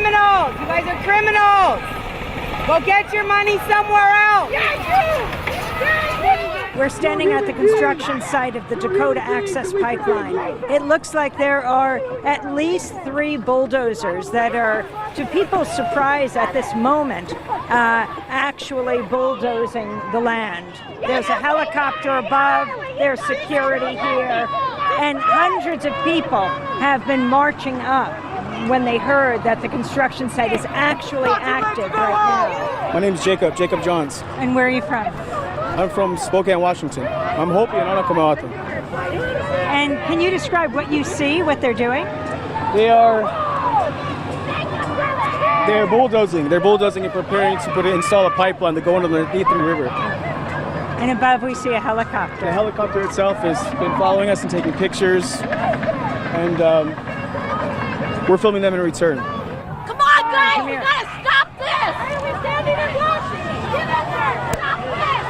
criminals. You guys are criminals. Go get your money somewhere else. We're standing at the construction site of the Dakota Access Pipeline. It looks like there are at least 3 bulldozers that are, to people's surprise at this moment, actually bulldozing the land. There's a helicopter above, there's security here, and hundreds of people have been marching up when they heard that the construction site is actually active right now. My name is Jacob Johns. And where are you from? I'm from Spokane, Washington. I'm Hopi and I'm from Kamawata. And can you describe what you see, what they're doing? They're bulldozing. They're bulldozing and preparing to install a pipeline to go underneath the river. And above we see a helicopter. The helicopter itself has been following us and taking pictures, and we're filming them in return. Come on, guys! We gotta stop this! Why are we standing and watching? Get up there! Stop this!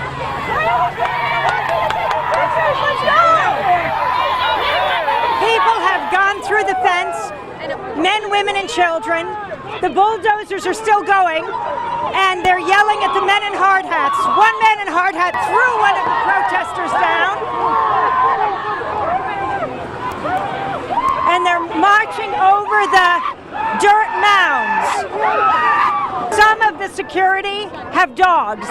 Let's go! People have gone through the fence, men, women, and children. The bulldozers are still going, and they're yelling at the men in hard hats. One man in hard hat threw one of the protesters down, and they're marching over the dirt mounds. Some of the security have dogs.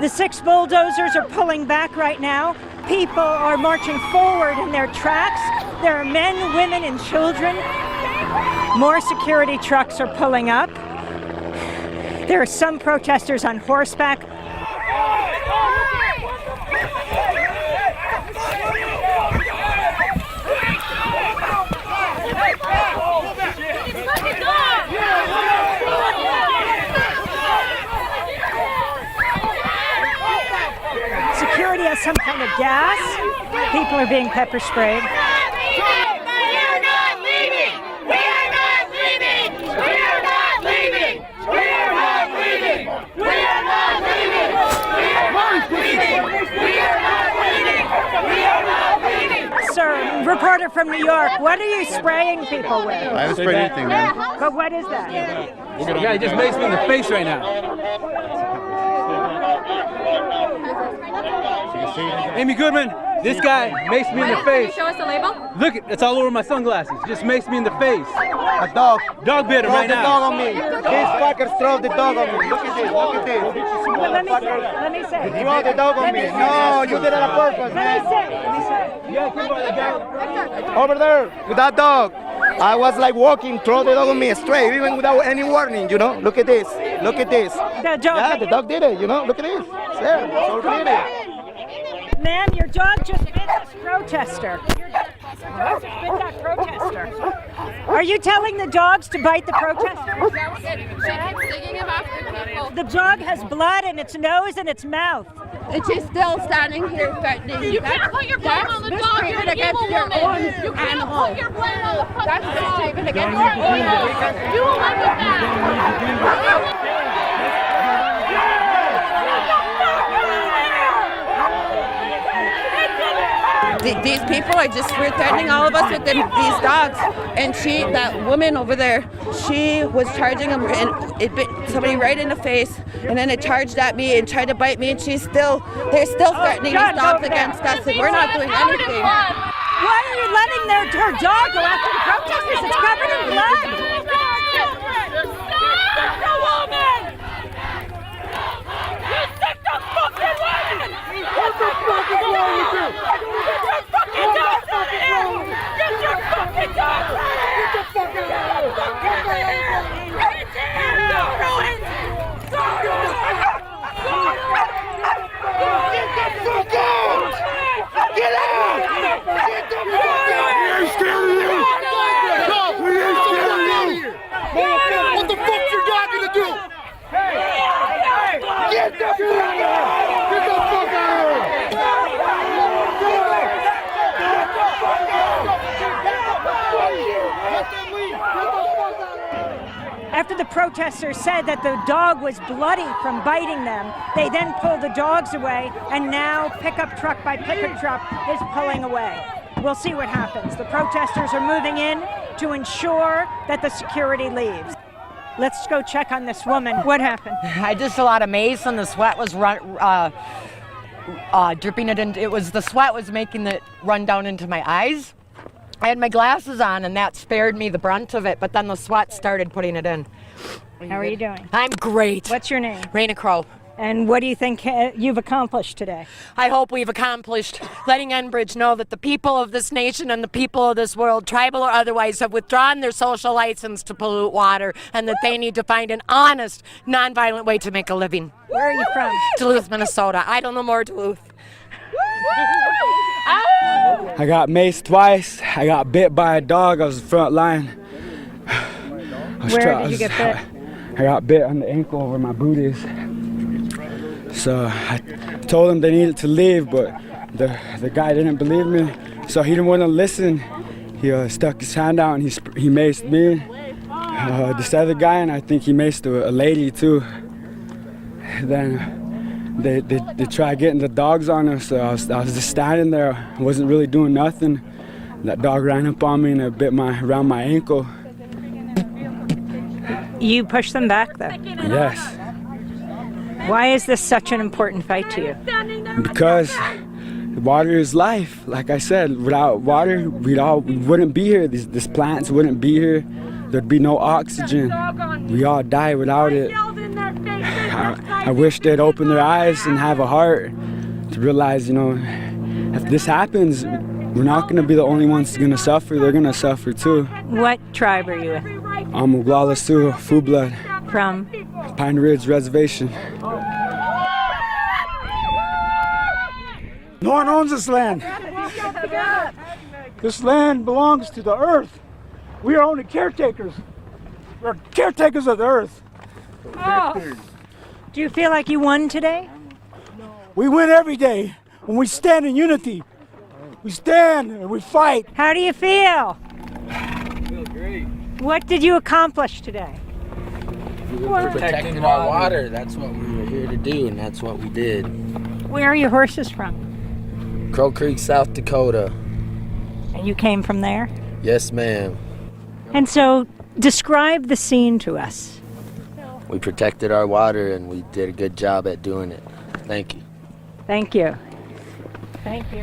The 6 bulldozers are pulling back right now. People are marching forward in their tracks. There are men, women, and children. More security trucks are pulling up. There are some protesters on horseback. Security has some kind of gas. People are being pepper sprayed. Sir, reporter from New York, what are you spraying people with? I haven't sprayed anything, man. But what is that? Yeah, he just makes me in the face right now. Amy Goodman, this guy makes me in the face. Show us the label. Look, it's all over my sunglasses. Just makes me in the face. A dog. Dog bit him right Throw the now. dog on me. These fuckers throw the dog on me. Look at this. Look at this. Let me say. Throw the dog on me. No, you did it on purpose, man. Let me say. Over there with that dog. I was like walking, throw the dog on me straight, even without any warning, you know. Look at this. Look at this. The dog. Yeah, the dog did it, you know. Look at this. There. So really. Ma'am, your dog just bit this protester. Your dog just bit that protester. Are you telling the dogs to bite the protesters? The dog has blood in its nose and its mouth. And she's still standing here threatening. You can't put your blame on the dog. You're an evil woman. You can't put your blame on the fucking dog. That's mistreatment against your animal. You will live with that. These people are just threatening all of us with these dogs. And that woman over there, she was charging them, and it bit somebody right in the face, and then it charged at me and tried to bite me, and they're still threatening these dogs against us, and we're not doing anything. Why are you letting her dog go after the protesters? It's covered in blood. Stop the woman! You sick the fucking woman! What the fuck is wrong with you? Get your fucking dogs out of here! Get your fucking dogs out of here! Get the fucking dogs out of here! It's here! Ruined! Get the fuck out! Get out! Get the fuck out! We ain't scared of you! We ain't scared of you! What the fuck's your dog gonna do? Get the fuck out! Get the fuck out! After the protesters said that the dog was bloody from biting them, they then pulled the dogs away, and now pickup truck by pickup truck is pulling away. We'll see what happens. The protesters are moving in to ensure that the security leaves. Let's go check on this woman. What happened? I just a lot of mace, and the sweat was dripping it in. The sweat was making it run down into my eyes. I had my glasses on, and that spared me the brunt of it, but then the sweat started putting it in. How are you doing? I'm great. What's your name? Raina Crow. And what do you think you've accomplished today? I hope we've accomplished letting Enbridge know that the people of this nation and the people of this world, tribal or otherwise, have withdrawn their social license to pollute water, and that they need to find an honest, nonviolent way to make a living. Where are you from? Duluth, Minnesota. I don't know more Duluth. I got maced twice. I got bit by a dog. I was the front line. Where did you get bit? I got bit on the ankle where my boot is. So I told them they needed to leave, but the guy didn't believe me. So he didn't want to listen. He stuck his hand out and he maced me, this other guy, and I think he maced a lady too. Then they tried getting the dogs on us, so I was just standing there. I wasn't really doing nothing. That dog ran up on me and it bit around my ankle. You pushed them back though? Yes. Why is this such an important fight to you? Because water is life. Like I said, without water, we wouldn't be here. These plants wouldn't be here. There'd be no oxygen. We all die without it. I wish they'd open their eyes and have a heart to realize, if this happens, we're not going to be the only ones going to suffer. They're going to suffer too. What tribe are you with? I'm Oglala Sioux, Full Blood. From? Pine Ridge Reservation. No one owns this land. This land belongs to the earth. We are only caretakers. We're caretakers of the earth. Oh. Do you feel like you won today? We win every day when we stand in unity. We stand and we fight. How do you feel? I feel great. What did you accomplish today? We're protecting our water. That's what we were here to do, and that's what we did. Where are your horses from? Crow Creek, South Dakota. And you came from there? Yes, ma'am. And so, describe the scene to us. We protected our water, and we did a good job at doing it. Thank you. Thank you. Thank you.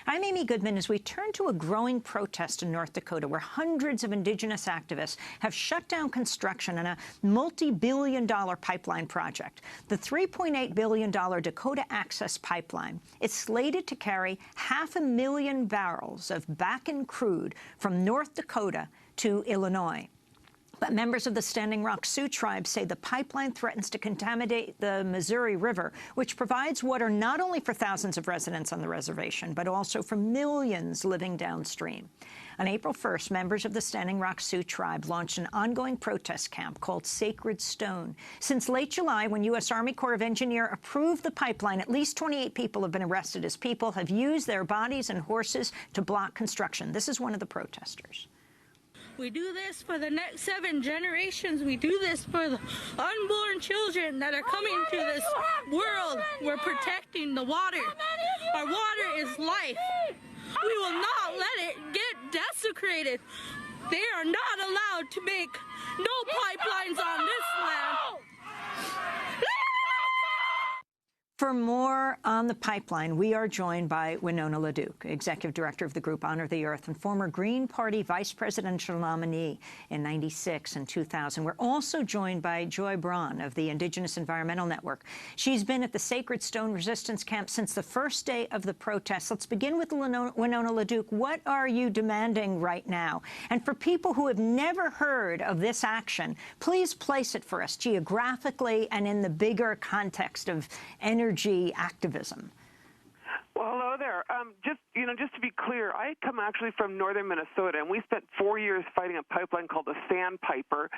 I'm Amy Goodman. As we turn to a growing protest in North Dakota where hundreds of Indigenous activists have shut down construction on a multi-billion-dollar pipeline project. The $3.8 billion Dakota Access Pipeline is slated to carry 500,000 barrels of Bakken crude from North Dakota to Illinois. But members of the Standing Rock Sioux tribe say the pipeline threatens to contaminate the Missouri River, which provides water not only for thousands of residents on the reservation, but also for millions living downstream. On April 1st, members of the Standing Rock Sioux tribe launched an ongoing protest camp called Sacred Stone. Since late July, when U.S. Army Corps of Engineers approved the pipeline, at least 28 people have been arrested as people have used their bodies and horses to block construction. This is one of the protesters. We do this for the next 7 generations. We do this for the unborn children that are coming to this world. We're protecting the water. Our water is life. We will not let it get desecrated. They are not allowed to make no pipelines on this land. For more on the pipeline, we are joined by Winona LaDuke, Executive Director of the group Honor the Earth and former Green Party Vice Presidential nominee in '96 and 2000. We're also joined by Joy Braun of the Indigenous Environmental Network. She's been at the Sacred Stone Resistance Camp since the first day of the protests. Let's begin with Winona LaDuke. What are you demanding right now? And for people who have never heard of this action, please place it for us geographically and in the bigger context of energy activism. Well, hello there. Just to be clear, I come actually from northern Minnesota, and we spent 4 years fighting a pipeline called the Sandpiper.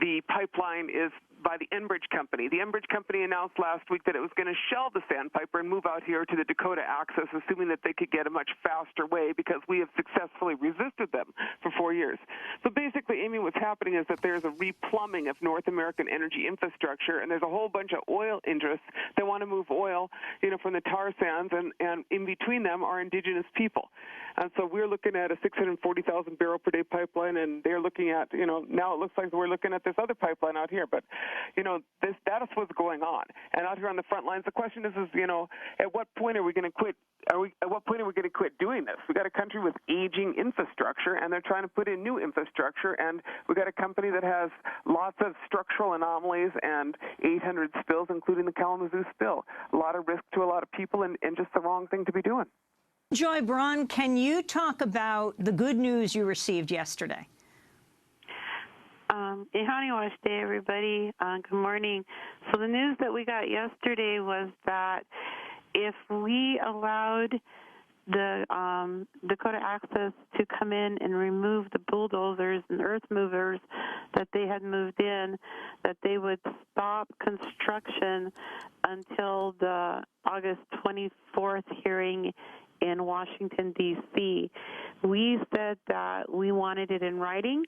The pipeline is by the Enbridge Company. The Enbridge Company announced last week that it was going to shelve the Sandpiper and move out here to the Dakota access, assuming that they could get a much faster way, because we have successfully resisted them for 4 years. So basically, Amy, what's happening is that there's a replumbing of North American energy infrastructure, and there's a whole bunch of oil interests that want to move oil, from the tar sands, and in between them are indigenous people. And so we're looking at a 640,000 barrel per day pipeline, and they're looking at, now it looks like we're looking at this other pipeline out here. But, that is what's going on. And out here on the front lines, the question is, at what point are we going to quit? At what point are we going to quit doing this? We got a country with aging infrastructure, and they're trying to put in new infrastructure, and we got a company that has lots of structural anomalies and 800 spills, including the Kalamazoo spill. A lot of risk to a lot of people, and just the wrong thing to be doing. Joy Braun, can you talk about the good news you received yesterday? Day, everybody. Good morning. So the news that we got yesterday was that if we allowed the Dakota Access to come in and remove the bulldozers and earth movers that they had moved in, that they would stop construction until the August 24th hearing in Washington, D.C. We said that we wanted it in writing,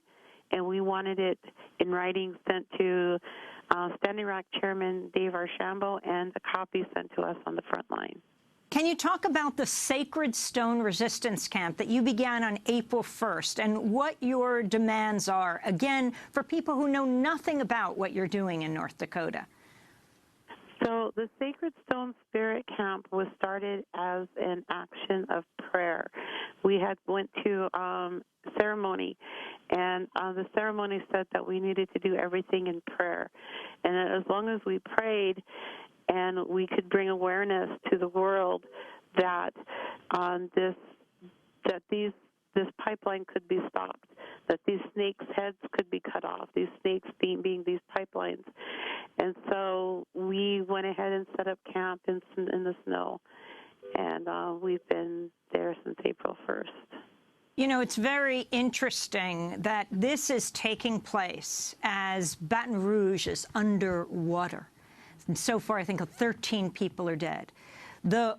and we wanted it in writing sent to Standing Rock Chairman Dave Archambault, and a copy sent to us on the front line. Can you talk about the Sacred Stone Resistance Camp that you began on April 1st and what your demands are, again, for people who know nothing about what you're doing in North Dakota? So the Sacred Stone Spirit Camp was started as an action of prayer. We had went to ceremony, and the ceremony said that we needed to do everything in prayer. And as long as we prayed and we could bring awareness to the world that this pipeline could be stopped, that these snakes' heads could be cut off, these snakes being these pipelines. And so we went ahead and set up camp in the snow, and we've been there since April 1st. It's very interesting that this is taking place as Baton Rouge is underwater. And so far, I think 13 people are dead. The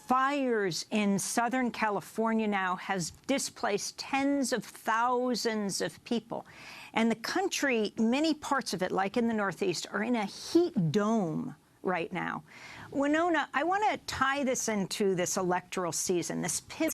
fires in Southern California now has displaced tens of thousands of people. And the country, many parts of it, like in the Northeast, are in a heat dome right now. Winona, I want to tie this into this electoral season, this pivot